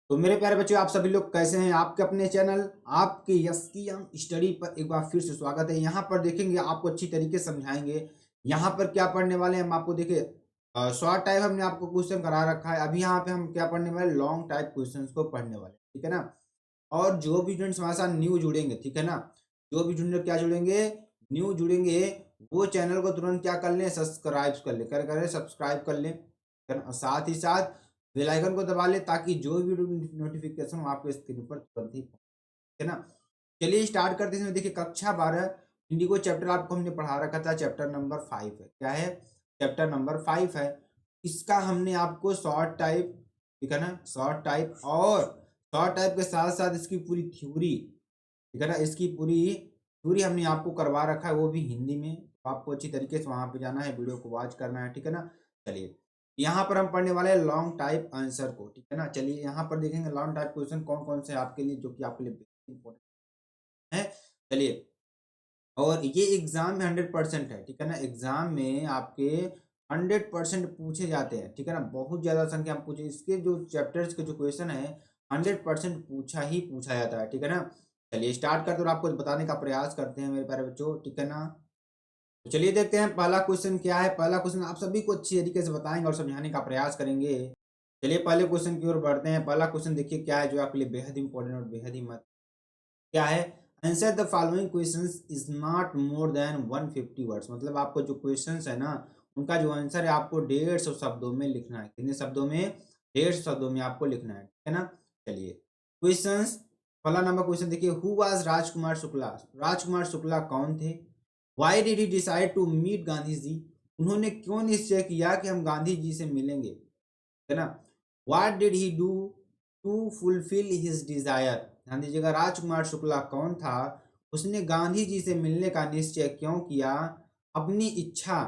तो मेरे प्यारे बच्चों, आप सभी लोग कैसे हैं? आपके अपने चैनल आपके यस की हम स्टडी पर एक बार फिर से स्वागत है। यहाँ पर देखेंगे, आपको अच्छी तरीके से समझाएंगे। यहाँ पर क्या पढ़ने वाले हैं हम आपको देखिए। शॉर्ट टाइप हमने आपको क्वेश्चन करा रखा है। अभी यहाँ पे हम क्या पढ़ने वाले, लॉन्ग टाइप क्वेश्चंस को पढ़ने वाले, ठीक है ना। और जो भी स्टूडेंट्स हमारे साथ न्यू जुड़ेंगे, ठीक है ना, जो भी स्टूडेंट क्या जुड़ेंगे, न्यू जुड़ेंगे, वो चैनल को तुरंत क्या कर लें, सब्सक्राइब कर ले, कर करें सब्सक्राइब कर लें, ठीक है ना? और साथ ही साथ बेल आइकन को दबा ले, ताकि जो भी नोटिफिकेशन हो आपके स्क्रीन पर तुरंत ही पहुंचे, है ना। चलिए स्टार्ट करते हैं। इसमें देखिए, कक्षा 12 इंडिगो चैप्टर आपको हमने पढ़ा रखा था। चैप्टर नंबर 5 है। क्या है? चैप्टर नंबर 5 है। इसका हमने आपको शॉर्ट टाइप, ठीक है ना, शॉर्ट टाइप और शॉर्ट टाइप के साथ साथ इसकी पूरी थ्योरी, ठीक है ना, इसकी पूरी थ्योरी हमने आपको करवा रखा है, वो भी हिंदी में। तो आपको अच्छी तरीके से वहां पे जाना है, वीडियो को वॉच करना है, ठीक है ना। चलिए, यहाँ पर हम पढ़ने वाले हैं लॉन्ग टाइप आंसर को, ठीक है ना। चलिए यहाँ पर देखेंगे लॉन्ग टाइप क्वेश्चन कौन कौन से आपके लिए, जो कि आपके लिए इंपॉर्टेंट है। चलिए, और ये एग्जाम में 100% है, ठीक है ना। एग्जाम में आपके 100% पूछे जाते हैं, ठीक है ना। बहुत ज्यादा संख्या में पूछे, इसके जो चैप्टर्स के जो क्वेश्चन है 100% पूछा ही पूछा जाता है, ठीक है ना। चलिए स्टार्ट करते हैं और आपको बताने का प्रयास करते हैं मेरे प्यारे बच्चों, ठीक है ना। तो चलिए देखते हैं पहला क्वेश्चन क्या है। पहला क्वेश्चन आप सभी को अच्छी तरीके से बताएंगे और समझाने का प्रयास करेंगे। चलिए पहले क्वेश्चन की ओर बढ़ते हैं। पहला क्वेश्चन देखिए क्या है, जो आपके लिए बेहद इंपॉर्टेंट और बेहद ही महत्व क्या है। Answer the following questions is not more than 150 words. मतलब आपको जो क्वेश्चंस है ना, उनका जो आंसर है आपको 150 शब्दों में लिखना है। कितने शब्दों में? 150 शब्दों में आपको लिखना है, ठीक है ना। चलिए क्वेश्चंस, पहला नंबर क्वेश्चन देखिए, हु वाज राजकुमार शुक्ला। राजकुमार शुक्ला कौन थे? Why did he decide to meet Gandhi ji. उन्होंने क्यों निश्चय किया कि हम गांधी जी से मिलेंगे, है ना। What did he do to fulfil his desire. Gandhi ji का राजकुमार शुक्ला कौन था? उसने गांधी जी से मिलने का निश्चय क्यों किया? अपनी इच्छा,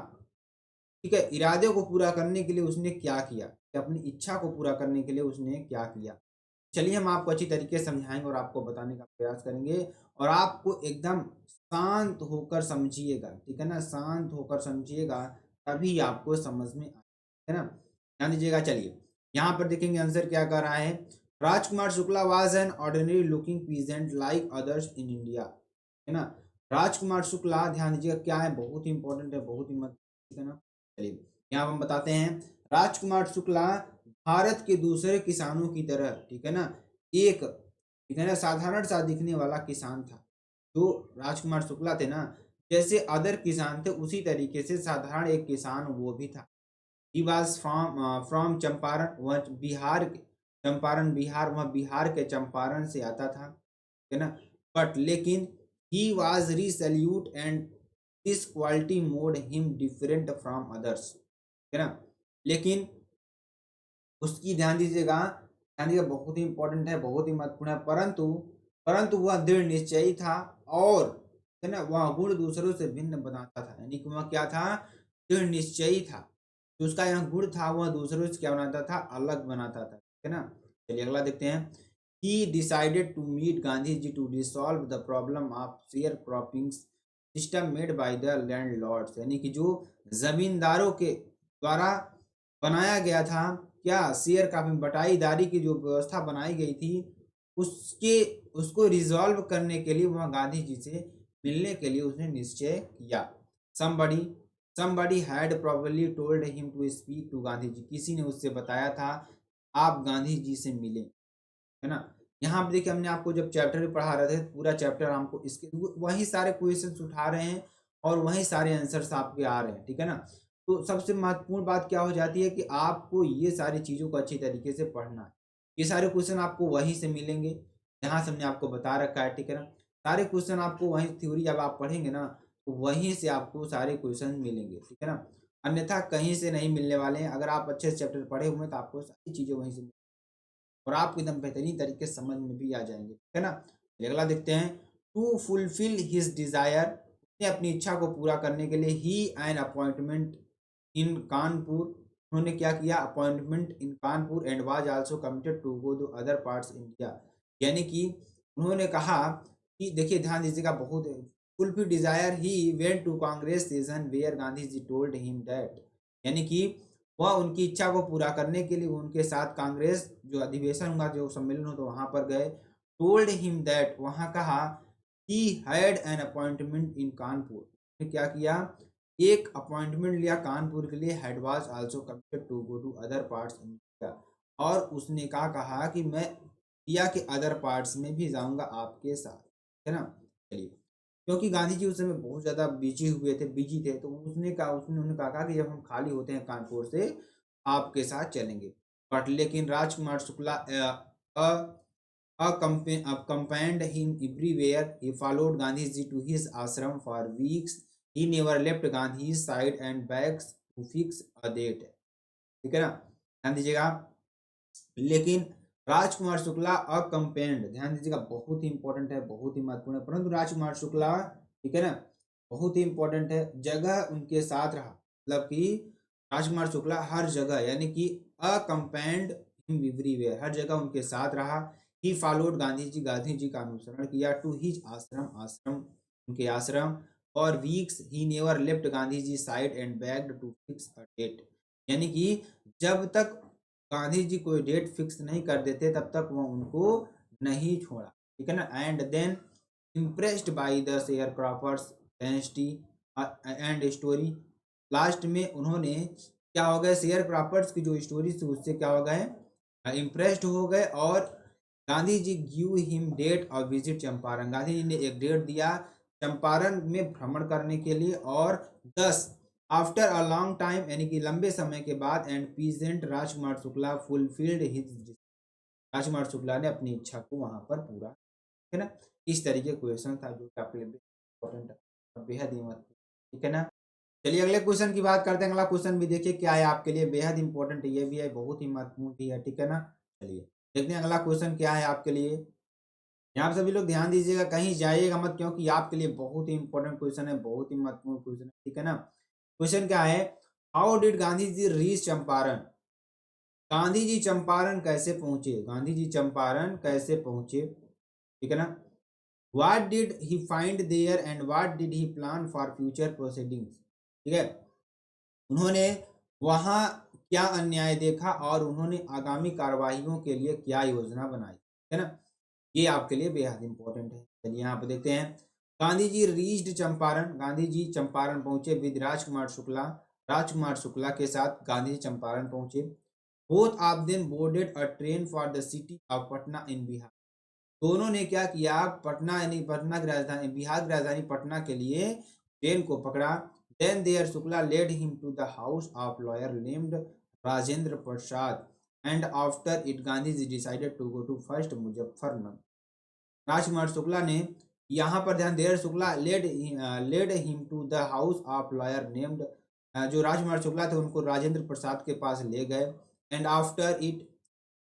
ठीक है, इरादे को पूरा करने के लिए उसने क्या किया, कि अपनी इच्छा को पूरा करने के लिए उसने क्या किया। चलिए हम आपको अच्छी तरीके से समझाएंगे और आपको बताने का प्रयास करेंगे। और आपको एकदम शांत होकर समझिएगा, ठीक है ना, शांत होकर समझिएगा, तभी आपको समझ में आए, है ना। ध्यान दीजिएगा। चलिए यहाँ पर देखेंगे आंसर क्या कर रहा है। Rajkumar Shukla was an ordinary looking peasant like others in India, है ना। राजकुमार शुक्ला, ध्यान दीजिएगा क्या है, बहुत ही इंपॉर्टेंट है, बहुत ही महत्वपूर्ण, ठीक है ना। चलिए यहाँ हम बताते हैं। राजकुमार शुक्ला भारत के दूसरे किसानों की तरह, ठीक है ना, एक, ठीक है ना, साधारण सा दिखने वाला किसान था। जो राजकुमार शुक्ला थे ना, जैसे अदर किसान थे उसी तरीके से साधारण एक किसान वो भी था। ही वाज फ्रॉम चंपारण, वह बिहार के, चंपारण बिहार, वह बिहार के चंपारण से आता था, ठीक है ना। बट लेकिन he was resolute and this quality made him different from others, है ना। लेकिन उसकी ध्यान दीजिएगा, बहुत ही इंपॉर्टेंट है, बहुत ही महत्वपूर्ण है। परंतु परंतु वह दृढ़ निश्चयी था, और है ना, वह गुण दूसरों से भिन्न बनाता था। यानी कि वह क्या था? दृढ़ निश्चयी था। जो उसका यह गुण था, वह दूसरों से क्या बनाता था? अलग बनाता था, ठीक है ना। चलिए अगला देखते हैं। He decided to meet Gandhi ji to resolve the problem of share cropping system made by the landlords. यानी कि जो जमींदारों के द्वारा बनाया गया था, क्या शेयर का बटाईदारी की जो व्यवस्था बनाई गई थी, उसके उसको रिजॉल्व करने के लिए वह गांधी जी से मिलने के लिए उसने निश्चय किया। somebody somebody had probably told him to speak to Gandhi ji. किसी ने उससे बताया था आप गांधी जी से मिलें, है ना। यहाँ पे देखिए, हमने आपको जब चैप्टर में पढ़ा रहे थे, पूरा चैप्टर हमको इसके वही सारे क्वेश्चंस उठा रहे हैं और वही सारे आंसर्स आपके आ रहे हैं, ठीक है ना। तो सबसे महत्वपूर्ण बात क्या हो जाती है कि आपको ये सारी चीजों को अच्छी तरीके से पढ़ना है। ये सारे क्वेश्चन आपको वहीं से मिलेंगे जहां से हमने आपको बता रखा है, ठीक है ना। सारे क्वेश्चन आपको वहीं, थ्योरी जब आप पढ़ेंगे ना, तो वहीं से आपको सारे क्वेश्चन मिलेंगे, ठीक है ना। अन्यथा कहीं से नहीं मिलने वाले हैं। अगर आप अच्छे से चैप्टर पढ़े हुए हैं तो आपको सारी चीजें वहीं से, और आपको एकदम बेहतरीन तरीके से समझ में भी आ जाएंगे, ठीक है ना। चलिए अगला देखते हैं। टू फुलफिल हिज डिजायर, उसने अपनी इच्छा को पूरा करने के लिए he an appointment in Kanpur, उन्होंने क्या किया? Appointment in Kanpur and was also committed to go to other parts India. यानी कि उन्होंने कहा कि, देखिए ध्यान दीजिएगा, बहुत fulfil desire he went to Congress session where Gandhi ji told him that. यानी कि वह उनकी इच्छा को पूरा करने के लिए उनके साथ कांग्रेस जो अधिवेशन हुआ, जो सम्मेलन हुआ, तो वहां पर गए। टोल्ड हिम दैट, वहां कहा, he had an appointment in Kanpur, ने क्या किया, एक अपॉइंटमेंट लिया कानपुर के लिए। Had was also committed to go to other parts in India, और उसने क्या कहा कि मैं इंडिया के अदर पार्ट्स में भी जाऊंगा आपके साथ, है ना। चलिए, क्योंकि गांधी जी उस समय बहुत ज़्यादा बिजी थे, तो उसने कहा, उन्होंने कहा कि जब हम खाली होते हैं कानपुर से, आपके साथ चलेंगे। बट लेकिन Rajkumar Shukla accompanied him everywhere. He followed Gandhiji to his ashram for weeks. He never left Gandhi's side and begs to fix a date. ठीक है ना, ध्यान दीजिएगा। लेकिन राजकुमार शुक्ला अकम्पेन्ड, ध्यान दीजिएगा, बहुत ही इंपॉर्टेंट है, बहुत ही महत्वपूर्ण है। परंतु राजकुमार शुक्ला, ठीक है ना, बहुत ही इंपॉर्टेंट है, जगह उनके साथ रहा, मतलब कि राजकुमार शुक्ला हर जगह, यानी कि अकम्पेन्ड हिम एवरीवेयर, हर जगह उनके साथ रहा। ही फॉलोड गांधी जी, गांधी जी का अनुसरण किया। टू हिज आश्रम, आश्रम, उनके ashram. For weeks he never left Gandhi ji side and begged to fix a date, यानी कि जब तक गांधी जी कोई डेट फिक्स नहीं कर देते तब तक वह उनको नहीं छोड़ा, ठीक है ना। And then impressed by the share croppers density and story, last में उन्होंने क्या हो गए, शेयर क्रॉपर्स की जो स्टोरी थी उससे क्या हो गए, इम्प्रेस्ड हो गए। और Gandhi ji give him date और विजिट चंपारण, गांधी जी ने एक डेट दिया चंपारण में भ्रमण करने के लिए। और 10 आफ्टर अ लॉन्ग टाइम, यानी कि लंबे समय के बाद, and peasant Rajkumar Shukla fulfilled his, Rajkumar Shukla ने अपनी इच्छा को वहां पर पूरा, है ना। इस तरीके क्वेश्चन था जो आपके लिए इम्पोर्टेंट है, बेहद ही महत्वपूर्ण, ठीक है ना। चलिए अगले क्वेश्चन की बात करते हैं। अगला क्वेश्चन भी देखिए क्या है आपके लिए, बेहद इंपॉर्टेंट है, ये भी है, बहुत ही महत्वपूर्ण भी है, ठीक है ना। चलिए देखते हैं अगला क्वेश्चन क्या है आपके लिए। यहाँ पे सभी लोग ध्यान दीजिएगा, कहीं जाइएगा मत, क्योंकि आपके लिए बहुत ही इंपॉर्टेंट क्वेश्चन है, बहुत ही महत्वपूर्ण क्वेश्चन है, ठीक है ना। क्वेश्चन क्या है, how did Gandhi ji reach Champaran, Gandhi ji Champaran कैसे पहुंचे, गांधी जी चंपारण कैसे पहुंचे, ठीक है ना। What did he find there and what did he plan for future proceedings, ठीक है। उन्होंने वहां क्या अन्याय देखा और उन्होंने आगामी कार्यवाहियों के लिए क्या योजना बनाई, है ना। ये आपके लिए बेहद इंपॉर्टेंट है। चलिए यहाँ पे देखते हैं, गांधी जी रीच्ड चंपारण, गांधी जी चंपारण पहुंचे विद राजकुमार शुक्ला, राजकुमार शुक्ला के साथ गांधी जी चंपारण पहुंचे। Both of them boarded a train for the city of Patna in Bihar, दोनों ने क्या किया, पटना, यानी पटना की राजधानी, बिहार की राजधानी पटना के लिए ट्रेन को पकड़ा। Then there Shukla led him to the house of lawyer named Rajendra Prasad, and after it Gandhi ji decided to go to first Muzaffarnagar, Rajkumar Shukla ने यहाँ पर ध्यान, there Shukla led him to the house of lawyer named, जो राजकुमार शुक्ला थे उनको राजेंद्र प्रसाद के पास ले गए। एंड आफ्टर इट,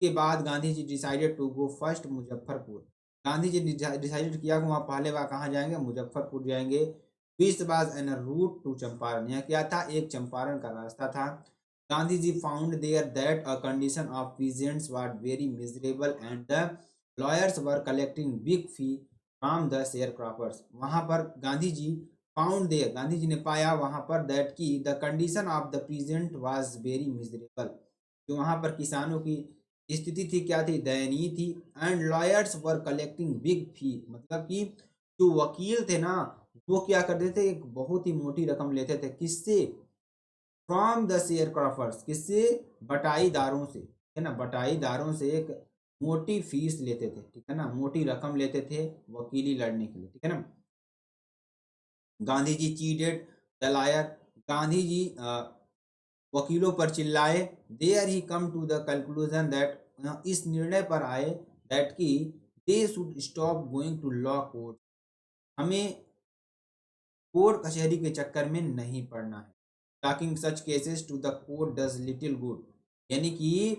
के बाद Gandhi ji decided to go first Muzaffarpur, Gandhi ji ने डिसाइडेड किया कि वहाँ पहले वहाँ कहाँ जाएंगे, मुजफ्फरपुर जाएंगे। बीस बाज एन रूट टू चंपारण, यह क्या था, एक चंपारण का रास्ता था। Gandhi ji found there that a condition of peasants were very miserable and the lawyers were collecting big fee from the share croppers, वहाँ पर गांधी जी फाउंड देयर, गांधी जी ने पाया वहाँ पर दैट की the condition of the present was very miserable, जो वहाँ पर किसानों की स्थिति थी क्या थी, दयनीय थी। And lawyers were collecting big fee, मतलब कि जो वकील थे ना, वो क्या करते थे, एक बहुत ही मोटी रकम लेते थे, किससे, फ्रॉम द शेयर क्रॉपर्स, किससे, बटाईदारों से, है ना, बटाईदारों से एक मोटी फीस लेते थे, ठीक है ना, मोटी रकम लेते थे वकीली लड़ने के लिए, ठीक है ना। Gandhi ji cheated the lawyer, Gandhi ji वकीलों पर चिल्लाए। There he come to the conclusion that, इस निर्णय पर आए दैट की they should stop going to law court, हमें कोर्ट कचहरी के चक्कर में नहीं पड़ना है। Taking such cases to the court does little good, यानी कि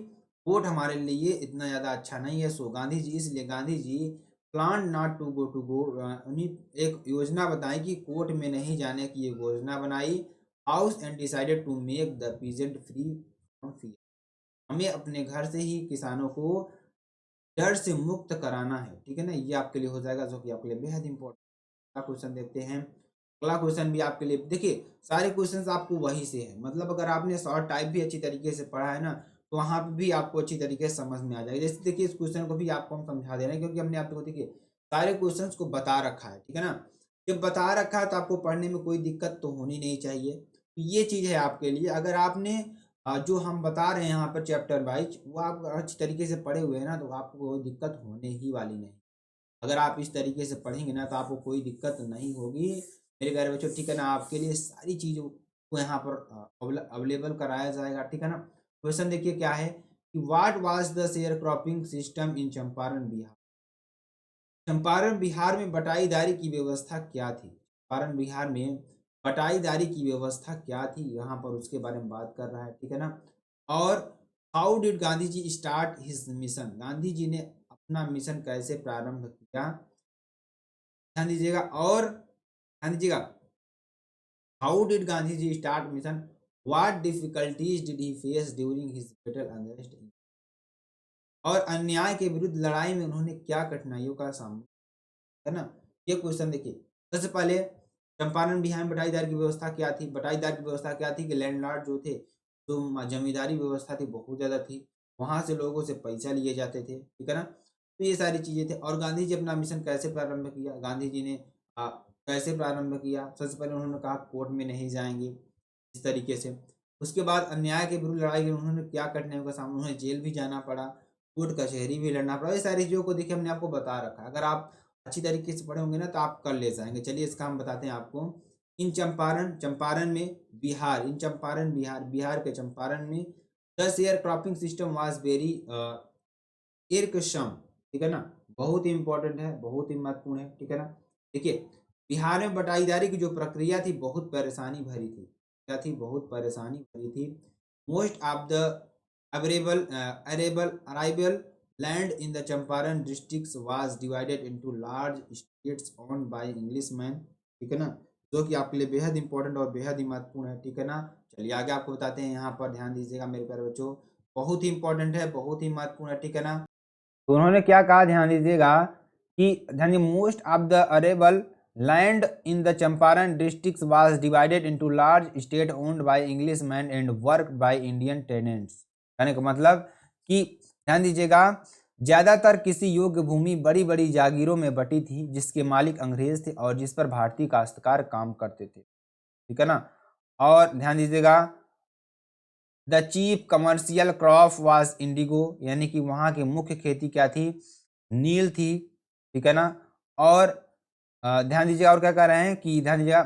कोर्ट हमारे लिए इतना ज़्यादा अच्छा नहीं है। सो गांधी जी, इसलिए Gandhi ji plan not to गो, उन्हीं एक योजना बताई कि कोर्ट में नहीं जाने की, एक योजना बनाई। House and decided to make the peasant free from fee, हमें अपने घर से ही किसानों को डर से मुक्त कराना है, ठीक है ना। ये आपके लिए हो जाएगा, जो कि आपके लिए बेहद इंपॉर्टेंट क्वेश्चन देखते हैं। अगला क्वेश्चन भी आपके लिए देखिए, सारे क्वेश्चंस आपको वही से है, मतलब अगर आपने शॉर्ट टाइप भी अच्छी तरीके से पढ़ा है ना, तो वहाँ पे भी आपको अच्छी तरीके से समझ में आ जाएगा। जैसे देखिए इस क्वेश्चन को भी आपको हम समझा दे रहे हैं, क्योंकि हमने आपको देखिए सारे क्वेश्चंस को बता रखा है, ठीक है ना? जब बता रखा है तो आपको पढ़ने में कोई दिक्कत तो होनी नहीं चाहिए। तो ये चीज़ है आपके लिए, अगर आपने जो हम बता रहे हैं यहाँ पर चैप्टर वाइज वो आप अच्छी तरीके से पढ़े हुए हैं ना, तो आपको कोई दिक्कत होने ही वाली नहीं। अगर आप इस तरीके से पढ़ेंगे ना तो आपको कोई दिक्कत नहीं होगी मेरे प्यारे बच्चों, ठीक है ना? आपके लिए सारी चीज़ों को यहाँ पर अवेलेबल कराया जाएगा, ठीक है ना? क्वेश्चन देखिए क्या है कि what was the share cropping system in Champaran Bihar? Champaran Bihar में बटाईदारी की व्यवस्था क्या थी? चंपारण बिहार में बटाईदारी की व्यवस्था क्या थी? यहाँ पर उसके बारे में बात कर रहा है, ठीक है ना? और how did Gandhi ji start his mission? Gandhi ji ने अपना मिशन कैसे प्रारंभ किया? ध्यान दीजिएगा। और ध्यान दीजिएगा, how did Gandhi ji start mission? What difficulties did he face during his battle against? और अन्याय के विरुद्ध लड़ाई में उन्होंने क्या कठिनाइयों का सामना, है ना? ये क्वेश्चन देखिए, सबसे पहले चंपारण बिहार में बटाईदार की व्यवस्था क्या थी? बटाईदार की व्यवस्था क्या थी कि लैंडलॉर्ड जो थे, जो जमींदारी व्यवस्था थी बहुत ज़्यादा थी, वहाँ से लोगों से पैसा लिए जाते थे, ठीक है ना? तो ये सारी चीज़ें थी। और गांधी जी अपना मिशन कैसे प्रारंभ किया? गांधी जी ने कैसे प्रारंभ किया? सबसे पहले उन्होंने कहा कोर्ट में नहीं जाएंगे, इस तरीके से। उसके बाद अन्याय के विरुद्ध लड़ाई में उन्होंने क्या कठिनाइयों का सामना, उन्हें जेल भी जाना पड़ा, कोर्ट कचहरी भी लड़ना पड़ा। ये सारी चीज़ों को देखिए हमने आपको बता रखा है, अगर आप अच्छी तरीके से पढ़े होंगे ना तो आप कर ले जाएँगे। चलिए इसका हम बताते हैं आपको। इन चंपारण चंपारण में बिहार, इन चंपारण बिहार, बिहार के चंपारण में the share cropping system was very irksome, ठीक है ना? बहुत ही इम्पोर्टेंट है, बहुत ही महत्वपूर्ण है, ठीक है ना? देखिए, बिहार में बटाईदारी की जो प्रक्रिया थी बहुत परेशानी भरी थी। क्या थी? बहुत परेशानी भरी थी। Most of the arable land in the Champaran districts was divided into large states owned by Englishmen, ठीक है ना? जो कि आपके लिए बेहद इंपॉर्टेंट और बेहद ही महत्वपूर्ण है, ठीक है ना? चलिए आगे आपको बताते हैं, यहाँ पर ध्यान दीजिएगा मेरे प्यारे बच्चों, बहुत ही इंपॉर्टेंट है, बहुत ही महत्वपूर्ण है, ठीक है ना? तो उन्होंने क्या कहा, ध्यान दीजिएगा कि ध्यान most of the arable land in the Champaran district was divided into large state owned by Englishman and work by Indian tenants. कहने का मतलब कि ध्यान दीजिएगा, ज्यादातर किसी योग्य भूमि बड़ी बड़ी जागीरों में बटी थी जिसके मालिक अंग्रेज थे और जिस पर भारतीय काश्तकार काम करते थे, ठीक है ना? और ध्यान दीजिएगा, the chief commercial crop was Indigo, यानी कि वहाँ की मुख्य खेती क्या थी? नील थी, ठीक है ना? और ध्यान दीजिएगा और क्या कह रहे हैं कि ध्यान दीजिएगा,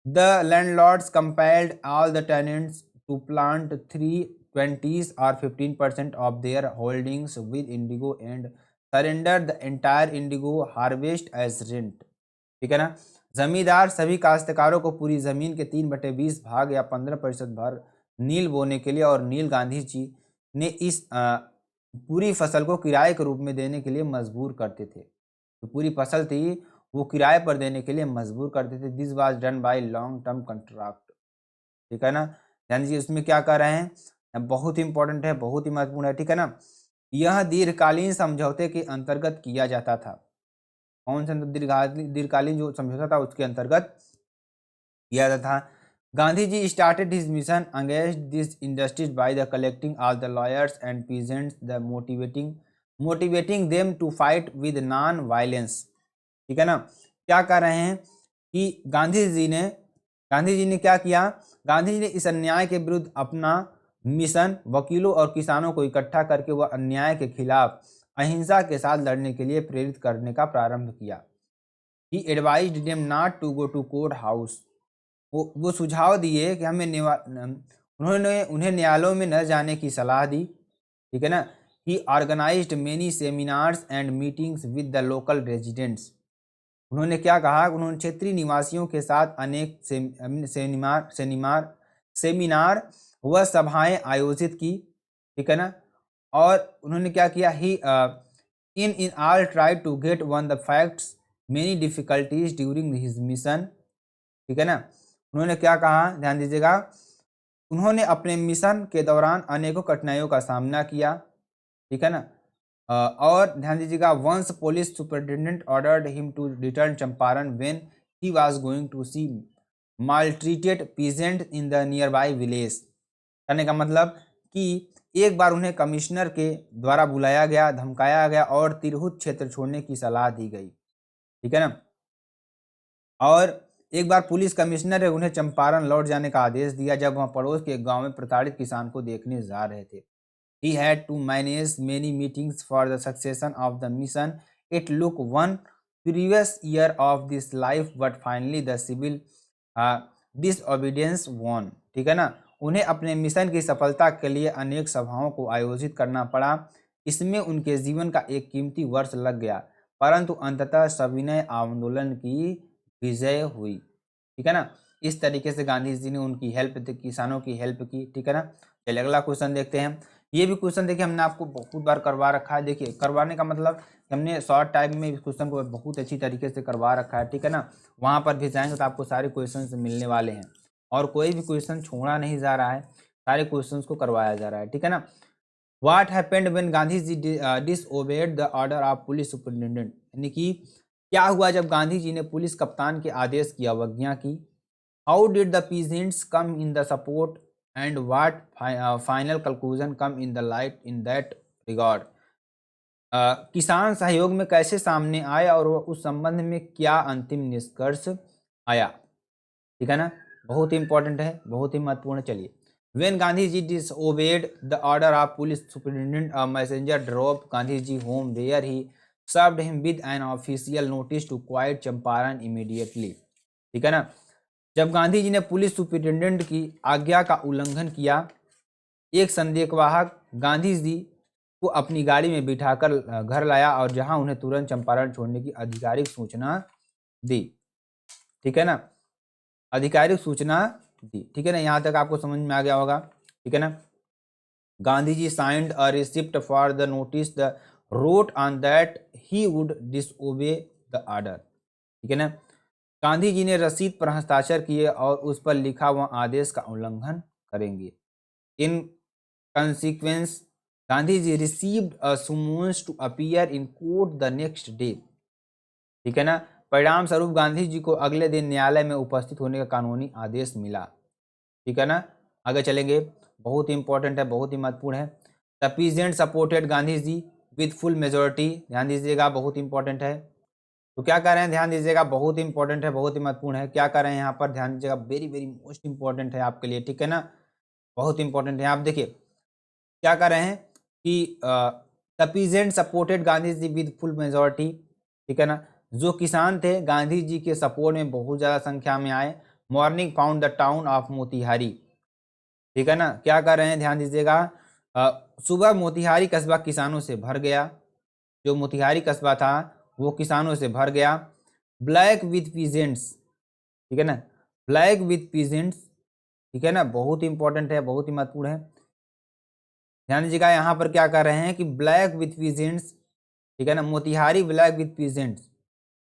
the landlords compelled all the tenants to plant 3/20 और 15% of their holdings with indigo and surrender the entire indigo harvest as rent, ठीक है ना? जमींदार सभी काश्तकारों को पूरी जमीन के 3/20 भाग या 15% भर नील बोने के लिए और नील गांधी जी ने इस पूरी फसल को किराए के रूप में देने के लिए मजबूर करते थे। तो पूरी फसल थी वो किराए पर देने के लिए मजबूर करते थे। This was done by long term contract, ठीक है ना? ध्यान दीजिए उसमें क्या कर रहे हैं, बहुत ही इंपॉर्टेंट है, बहुत ही महत्वपूर्ण है, ठीक है ना? यह दीर्घकालीन समझौते के अंतर्गत किया जाता था। कौन सा? दीर्घकालीन जो समझौता था उसके अंतर्गत किया जाता था। Gandhi ji started his mission against this industries by the collecting all the lawyers and peasants the motivating them to fight with non violence, ठीक है ना? क्या कर रहे हैं कि गांधी जी ने क्या किया? गांधी जी ने इस अन्याय के विरुद्ध अपना मिशन वकीलों और किसानों को इकट्ठा करके वह अन्याय के खिलाफ अहिंसा के साथ लड़ने के लिए प्रेरित करने का प्रारंभ किया। He advised them not to go to court house, वो सुझाव दिए कि उन्होंने उन्हें न्यायालयों में न जाने की सलाह दी, ठीक है ना? He organised many seminars and meetings with the local residents, उन्होंने क्या कहा? उन्होंने क्षेत्रीय निवासियों के साथ अनेक सेमिनार व सभाएं आयोजित की, ठीक है ना? और उन्होंने क्या किया? He in all try to get one the facts many difficulties during his mission, ठीक है ना? उन्होंने क्या कहा? ध्यान दीजिएगा, उन्होंने अपने मिशन के दौरान अनेकों कठिनाइयों का सामना किया, ठीक है ना? और ध्यान दीजिएगा, once police superintendent ordered him to return Champaran when he was going to see maltreated peasant in the nearby village. कहने का मतलब कि एक बार उन्हें कमिश्नर के द्वारा बुलाया गया, धमकाया गया और तिरहुत क्षेत्र छोड़ने की सलाह दी गई, ठीक है ना। और एक बार पुलिस कमिश्नर ने उन्हें चंपारण लौट जाने का आदेश दिया जब वह पड़ोस के गांव में प्रताड़ित किसान को देखने जा रहे थे। He had to manage many meetings for the succession of the mission. It took one previous year of this life, but finally the civil disobedience won। ठीक है ना। उन्हें अपने मिशन की सफलता के लिए अनेक सभाओं को आयोजित करना पड़ा। इसमें उनके जीवन का एक कीमती वर्ष लग गया, परंतु अंततः सविनय आंदोलन की विजय हुई। ठीक है ना। इस तरीके से गांधी जी ने उनकी हेल्प, किसानों की हेल्प की। ठीक है ना। चलिए अगला क्वेश्चन देखते हैं। ये भी क्वेश्चन देखिए हमने आपको बहुत बार करवा रखा है। देखिए करवाने का मतलब हमने शॉर्ट टाइम में इस क्वेश्चन को बहुत अच्छी तरीके से करवा रखा है। ठीक है ना। वहाँ पर भी जाएंगे तो आपको सारे क्वेश्चन मिलने वाले हैं और कोई भी क्वेश्चन छोड़ा नहीं जा रहा है, सारे क्वेश्चन को करवाया जा रहा है। ठीक है ना। What happened when Gandhi ji disobeyed the order of police superintendent, यानी कि क्या हुआ जब गांधी जी ने पुलिस कप्तान के आदेश की अवज्ञा की। How did the peasants come in the support and what final conclusion come in the light in that regard. किसान सहयोग में कैसे सामने आए और उस संबंध में क्या अंतिम निष्कर्ष आया। ठीक है ना। बहुत ही इंपॉर्टेंट है, बहुत ही महत्वपूर्ण। चलिए When Gandhi ji disobeyed the order of police superintendent, a messenger drove Gandhi ji home where he served him with an official notice to quiet Champaran immediately। ठीक है ना। जब गांधी जी ने पुलिस सुपरिटेंडेंट की आज्ञा का उल्लंघन किया, एक संदेशवाहक गांधी जी को अपनी गाड़ी में बिठाकर घर लाया और जहां उन्हें तुरंत चंपारण छोड़ने की आधिकारिक सूचना दी। ठीक है ना। आधिकारिक सूचना दी। ठीक है ना। यहाँ तक आपको समझ में आ गया होगा। ठीक है ना। Gandhi ji signed a receipt for the notice the wrote on that he would disobey the order. ठीक है ना। गांधी जी ने रसीद पर हस्ताक्षर किए और उस पर लिखा वह आदेश का उल्लंघन करेंगे। In consequence Gandhi ji received a summons to appear in court the next day. ठीक है ना। परिणाम स्वरूप गांधी जी को अगले दिन न्यायालय में उपस्थित होने का कानूनी आदेश मिला। ठीक है ना। आगे चलेंगे, बहुत ही इंपॉर्टेंट है, बहुत ही महत्वपूर्ण है। The peasant supported Gandhi ji with full majority. ध्यान दीजिएगा, बहुत इंपॉर्टेंट है। तो क्या कर रहे हैं, ध्यान दीजिएगा, बहुत इंपॉर्टेंट है, बहुत ही महत्वपूर्ण है। क्या कर रहे हैं यहाँ पर, ध्यान दीजिएगा, वेरी वेरी मोस्ट इंपॉर्टेंट है आपके लिए। ठीक है ना। बहुत इंपॉर्टेंट है। आप देखिए क्या कर रहे हैं कि the peasant supported Gandhi ji with full majority. ठीक है ना। जो किसान थे गांधी जी के सपोर्ट में बहुत ज़्यादा संख्या में आए। Morning found the town of Motihari. ठीक है ना। क्या कर रहे हैं, ध्यान दीजिएगा, सुबह मोतिहारी कस्बा किसानों से भर गया। जो मोतिहारी कस्बा था वो किसानों से भर गया। Black with peasants. ठीक है ना। Black with peasants. ठीक है ना। बहुत ही इंपॉर्टेंट है, बहुत ही महत्वपूर्ण है। ध्यान दीजिएगा यहाँ पर क्या कर रहे हैं कि ब्लैक विथ पीजेंट्स। ठीक है ना। मोतिहारी ब्लैक विथ पीजेंट्स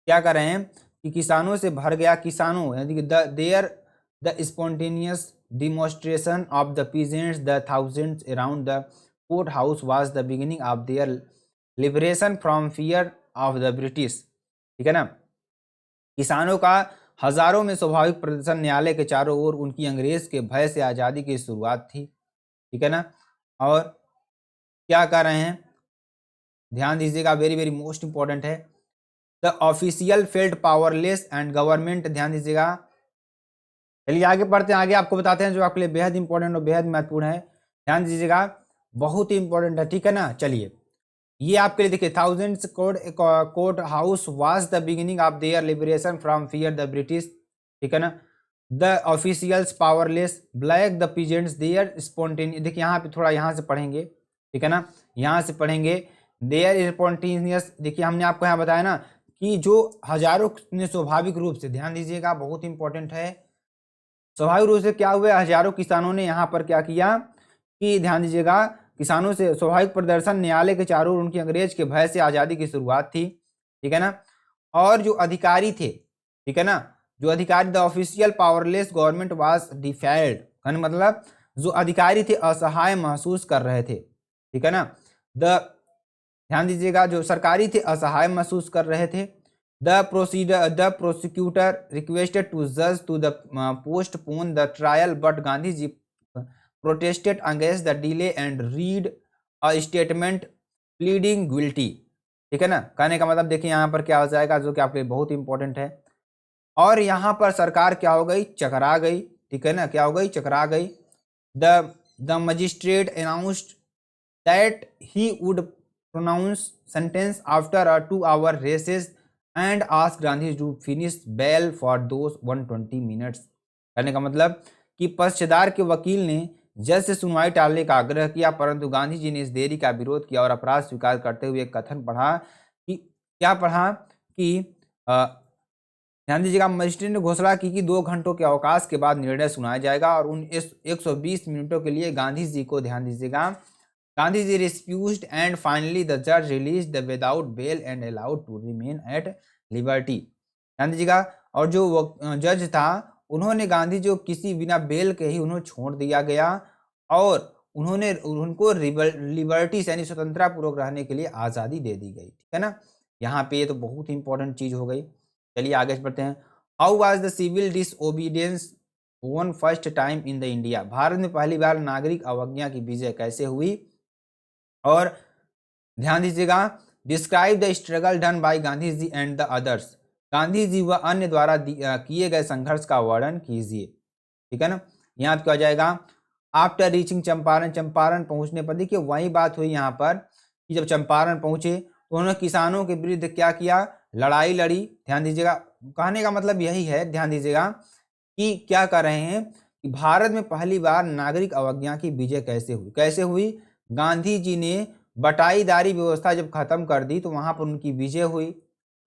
क्या कर रहे हैं कि किसानों से भर गया। किसानों यानी कि the spontaneous demonstration of the peasants the thousands around the court house was the beginning of their liberation from fear of the British. ठीक है ना। किसानों का हजारों में स्वाभाविक प्रदर्शन न्यायालय के चारों ओर उनकी अंग्रेज के भय से आज़ादी की शुरुआत थी। ठीक है ना। और क्या कर रहे हैं, ध्यान दीजिएगा, वेरी वेरी मोस्ट इंपॉर्टेंट है। The official felt powerless and government. ध्यान दीजिएगा, चलिए आगे पढ़ते हैं, आगे आपको बताते हैं जो आपके लिए बेहद इंपॉर्टेंट और बेहद महत्वपूर्ण है। ध्यान दीजिएगा, बहुत ही इंपॉर्टेंट है। ठीक है ना। चलिए ये आपके लिए देखिए, thousands court house was the beginning of their liberation from fear the British. ठीक है ना। The officials powerless, black the peasants their spontaneous. देखिए यहाँ पे थोड़ा यहाँ से पढ़ेंगे। ठीक है ना। यहाँ से पढ़ेंगे देयर स्पॉन्टेनियस। देखिए हमने आपको यहाँ बताया ना कि जो हजारों ने स्वाभाविक रूप से, ध्यान दीजिएगा, बहुत इंपॉर्टेंट है, स्वाभाविक रूप से क्या हुए, हजारों किसानों ने यहाँ पर क्या किया कि ध्यान दीजिएगा, किसानों से स्वाभाविक प्रदर्शन न्यायालय के चारों ओर उनकी अंग्रेज के भय से आज़ादी की शुरुआत थी। ठीक है ना। और जो अधिकारी थे, ठीक है ना, जो अधिकारी, the official powerless government was defiled, मतलब जो अधिकारी थे असहाय महसूस कर रहे थे। ठीक है ना। ध्यान दीजिएगा, जो सरकारी थे असहाय महसूस कर रहे थे। The prosecutor requested to judge to the postpone the trial, but Gandhiji protested against the delay and read a statement pleading guilty। ठीक है ना, कहने का मतलब देखिए यहाँ पर क्या हो जाएगा, जो कि आपके लिए बहुत इंपॉर्टेंट है। और यहाँ पर सरकार क्या हो गई, चकरा गई। ठीक है ना, क्या हो गई, चकरा गई। The magistrate announced that he would pronounce sentence after a 2 hour recess and asked Gandhi to finish bail for those 120 minutes। कहने का मतलब कि पक्षधार के वकील ने जज से सुनवाई टालने का आग्रह किया, परंतु गांधी जी ने इस देरी का विरोध किया और अपराध स्वीकार करते हुए कथन पढ़ा कि क्या पढ़ा कि गांधी जी का मजिस्ट्रेट ने घोषणा की कि 2 घंटों के अवकाश के बाद निर्णय सुनाया जाएगा और उन 120 मिनटों के लिए गांधी जी को, ध्यान दीजिएगा, Gandhi ji refused and finally the जज release the without bail and allowed to remain at liberty. Gandhi ji का और जो जज था उन्होंने गांधी जी को किसी बिना बेल के ही उन्हें छोड़ दिया गया और उन्होंने उनको लिबर्टी यानी स्वतंत्रता पूर्वक रहने के लिए आज़ादी दे दी गई। ठीक है ना, यहाँ पे ये तो बहुत इंपॉर्टेंट चीज हो गई। चलिए आगे बढ़ते हैं। How was the civil disobedience one first time in the India. Bharat में पहली बार नागरिक अवज्ञा की विजय कैसे हुई। और ध्यान दीजिएगा, describe the struggle done by Gandhi ji and the others. Gandhi ji व अन्य द्वारा किए गए संघर्ष का वर्णन कीजिए। ठीक है ना, यहाँ पे क्या हो जाएगा, आफ्टर रीचिंग चंपारण, चंपारण पहुंचने पर, देखिए वही बात हुई यहाँ पर कि जब चंपारण पहुंचे तो उन्होंने किसानों के विरुद्ध क्या किया, लड़ाई लड़ी। ध्यान दीजिएगा, कहने का मतलब यही है, ध्यान दीजिएगा कि क्या कर रहे हैं कि भारत में पहली बार नागरिक अवज्ञा की विजय कैसे हुई। कैसे हुई, गांधी जी ने बटाईदारी व्यवस्था जब खत्म कर दी तो वहां पर उनकी विजय हुई।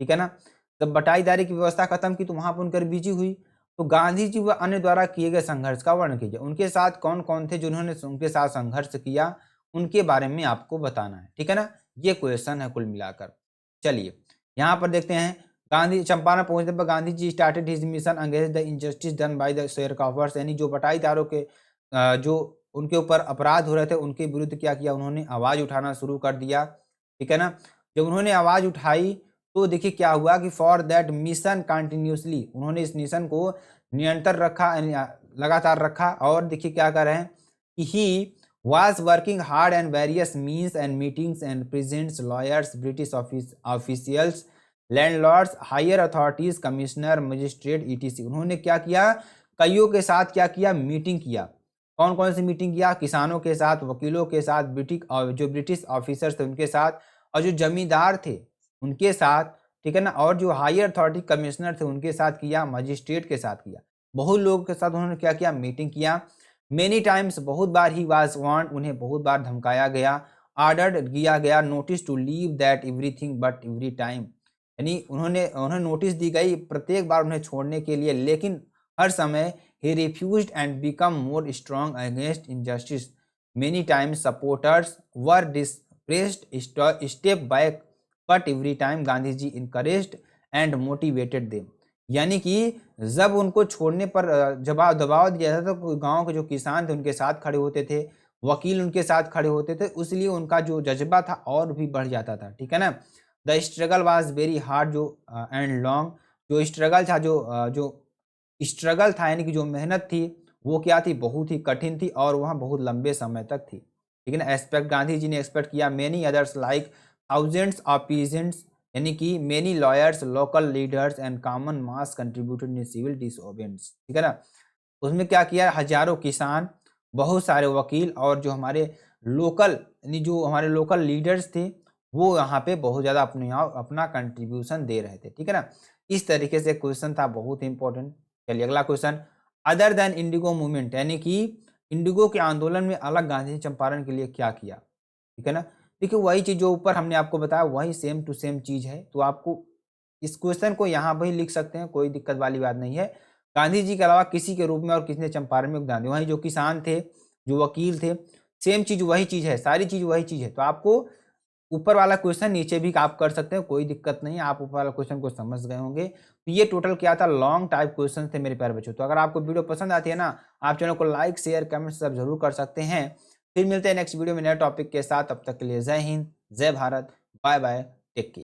ठीक है ना, जब बटाईदारी की व्यवस्था खत्म की तो वहां पर उनकर विजय हुई। तो गांधी जी व अन्य द्वारा किए गए संघर्ष का वर्णन कीजिए। उनके साथ कौन कौन थे जिन्होंने उनके साथ संघर्ष किया, उनके बारे में आपको बताना है। ठीक है ना, ये क्वेश्चन है कुल मिलाकर। चलिए यहाँ पर देखते हैं, गांधी चंपारण पहुंचने पर Gandhi ji started his mission against the injustice done by the sharecroppers, यानी जो बटाईदारों के जो उनके ऊपर अपराध हो रहे थे उनके विरुद्ध क्या किया, उन्होंने आवाज उठाना शुरू कर दिया। ठीक है ना, जब उन्होंने आवाज उठाई तो देखिए क्या हुआ कि फॉर दैट मिशन कंटिन्यूसली, उन्होंने इस मिशन को निरंतर रखा, लगातार रखा। और देखिए क्या कर रहे हैं कि ही was working hard and various means and meetings and presents lawyers, British officials, landlords, higher authorities, commissioner, magistrate, ETC. उन्होंने क्या किया, कईयों के साथ क्या किया, मीटिंग किया। कौन कौन सी मीटिंग किया, किसानों के साथ, वकीलों के साथ, जो ब्रिटिश ऑफिसर्स थे उनके साथ, और जो जमींदार थे उनके साथ। ठीक है ना, और जो हायर अथॉरिटी कमिश्नर थे उनके साथ किया, मजिस्ट्रेट के साथ किया, बहुत लोगों के साथ उन्होंने क्या किया, मीटिंग किया। मेनी टाइम्स, बहुत बार ही वाज वांट, उन्हें बहुत बार धमकाया गया। ऑर्डर्ड किया गया, notice to leave that everything but every time, यानी उन्हें नोटिस दी गई प्रत्येक बार उन्हें छोड़ने के लिए, लेकिन हर समय he refused and become more strong against injustice. Many times supporters were pressed step back, but every time Gandhi ji encouraged and motivated them। यानी कि जब उनको छोड़ने पर दबाव दिया जाता तो गांव के जो किसान थे उनके साथ खड़े होते थे, वकील उनके साथ खड़े होते थे, इसलिए उनका जो जज्बा था और भी बढ़ जाता था। ठीक है ना, the struggle was very hard, जो एंड लॉन्ग, जो स्ट्रगल था, जो स्ट्रगल था यानी कि जो मेहनत थी वो क्या थी, बहुत ही कठिन थी और वह बहुत लंबे समय तक थी। ठीक है ना, एक्सपेक्ट गांधी जी ने एक्सपेक्ट किया। Many others like thousands of peasants, यानी कि many lawyers, local leaders and common mass contributed in civil disobedience. ठीक है ना, उसमें क्या किया, हजारों किसान, बहुत सारे वकील और जो हमारे लोकल यानी जो हमारे लोकल लीडर्स थे वो यहाँ पे बहुत ज़्यादा अपना कंट्रीब्यूशन दे रहे थे। ठीक है ना, इस तरीके से क्वेश्चन था, बहुत इंपॉर्टेंट। चलिए अगला question, other than Indigo movement, यानी कि इंडिगो के आंदोलन में अलग गांधी ने चंपारण के लिए क्या किया। ठीक है ना, देखिए वही चीज जो ऊपर हमने आपको बताया वही सेम टू सेम चीज है, तो आपको इस क्वेश्चन को यहाँ भी लिख सकते हैं, कोई दिक्कत वाली बात नहीं है। गांधी जी के अलावा किसी के रूप में और किसने चंपारण में योगदान दिया, वही जो किसान थे, जो वकील थे, सेम चीज वही चीज है, सारी चीज वही चीज है। तो आपको ऊपर वाला क्वेश्चन नीचे भी आप कर सकते हैं, कोई दिक्कत नहीं है, आप ऊपर वाला क्वेश्चन को समझ गए होंगे। तो ये टोटल क्या था, लॉन्ग टाइप क्वेश्चन थे मेरे प्यारे बच्चों। तो अगर आपको वीडियो पसंद आती है ना, आप चैनल को लाइक शेयर कमेंट सब जरूर कर सकते हैं। फिर मिलते हैं नेक्स्ट वीडियो में नए टॉपिक के साथ, तब तक के लिए जय हिंद, जय Bharat, bye bye, take care.